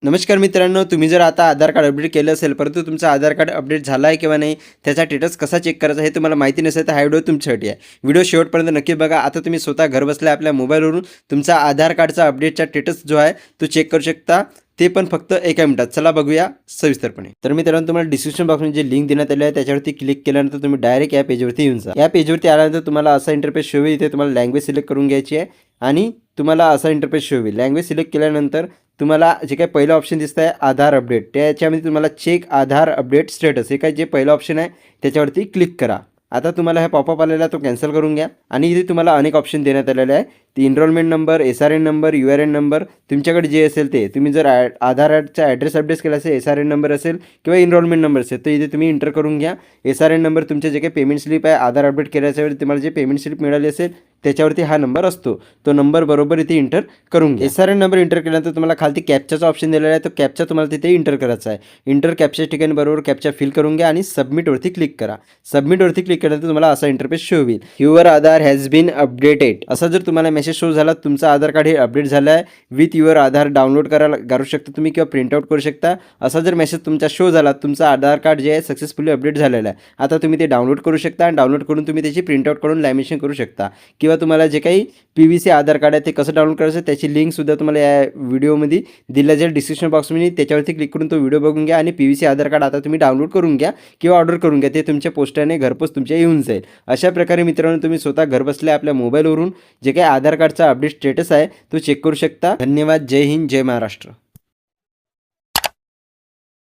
नमस्कार मित्रांनो, तुम्ही जर आता आधार कार्ड अपडेट केलं असेल, परंतु तुमचं आधार कार्ड अपडेट झाला आहे किंवा नाही, त्याचा स्टेटस कसा चेक करायचा हे तुम्हाला माहिती नसेल, तर हा व्हिडिओ तुमच्यासाठी आहे. व्हिडिओ शेवटपर्यंत नक्की बघा. आता तुम्ही स्वतः घरबसल्या आपल्या मोबाईलवरून तुमचा आधार कार्डचा अपडेटचा स्टेटस जो आहे तो चेक करू शकता. ते पण फक्त एका मिनिटात. चला बघूया सविस्तरपणे. तर मित्रांनो, तुम्हाला डिस्क्रिप्शन बॉक्समध्ये जे लिंक देण्यात आली आहे त्याच्यावरती क्लिक केल्यानंतर तुम्ही डायरेक्ट या पेजवरती येऊन जा. या पेजवरती आल्यानंतर तुम्हाला असा इंटरफेस शो होईल. इथे तुम्हाला लँग्वेज सिलेक्ट करून घ्यायची आहे आणि तुम्हाला असा इंटरफेस शो होईल. लँग्वेज सिलेक्ट केल्यानंतर तुम्हाला जे काही पहिलं ऑप्शन दिसतं आहे आधार अपडेट, त्याच्यामध्ये तुम्हाला चेक आधार अपडेट स्टेटस हे काय जे पहिलं ऑप्शन आहे त्याच्यावरती क्लिक करा. आता तुम्हाला हा पॉपअप आलेला तो कॅन्सल करून घ्या आणि इथे तुम्हाला अनेक ऑप्शन देण्यात आलेले आहे. ती enrolment number, SRN number, URN number तुमच्याकडे जे असेल ते तुम्ही जर आधार कार्डचा ॲड्रेस अपडेट केला असेल, SRN नंबर असेल किंवा एनरोलमेंट नंबर असेल तर इथे तुम्ही इंटर करून घ्या. SRN नंबर तुमचे जे काही पेमेंट स्लिप आहे आधार अपडेट केल्याच्या वेळी तुम्हाला जे पेमेंट स्लिप मिळाली असेल त्याच्यावरती हा नंबर असतो. तो नंबर बरोबर इथे इंटर करून घ्या. SRN नंबर इंटर केल्यानंतर तुम्हाला खालती कॅप्चाचा ऑप्शन दिलेला आहे. तो कॅप्चा तुम्हाला तिथे इंटर करायचा आहे. इंटर कॅप्च्या ठिकाणी बरोबर कॅप्चा फिल करून घ्या आणि सबमिटवरती क्लिक करा. सबमिटवरती क्लिक केल्यानंतर तुम्हाला असा इंटरफेस शो होईल. Your Aadhaar has been updated असा जर तुम्हाला मेसेज शो झाला, तुमचं आधार कार्ड हे अपडेट झालं आहे, विथ युअर आधार डाउनलोड करू शकता तुम्ही किंवा प्रिंटआउट करू शकता. असा जर मेसेज तुमचा शो झाला, तुमचं आधार कार्ड जे आहे सक्सेसफुली अपडेट झालेलं आहे. आता तुम्ही ते डाउनलोड करू शकता आणि डाउनलोड करून तुम्ही त्याची प्रिंटआउट करून लॅमिनेशन करू शकता किंवा तुम्हाला जे काही PVC आधार कार्ड आहे ते कसं डाउनलोड करायचं त्याची लिंकसुद्धा तुम्हाला या व्हिडिओमध्ये दिल्या जाईल डिस्क्रिप्शन बॉक्समध्ये. त्याच्यावरती क्लिक करून तो व्हिडिओ बघून घ्या आणि PVC आधार कार्ड आता तुम्ही डाउनलोड करून घ्या किंवा ऑर्डर करून घ्या. ते तुमच्या पोस्टाने घरपोच तुमच्या येऊन जाईल. अशा प्रकारे मित्रांनो तुम्ही स्वतः घरबसल्या आपल्या मोबाईलवरून जे काही आधार कार्डचा अपडेट स्टेटस आहे तो चेक करू शकता. धन्यवाद. जय हिंद, जय महाराष्ट्र.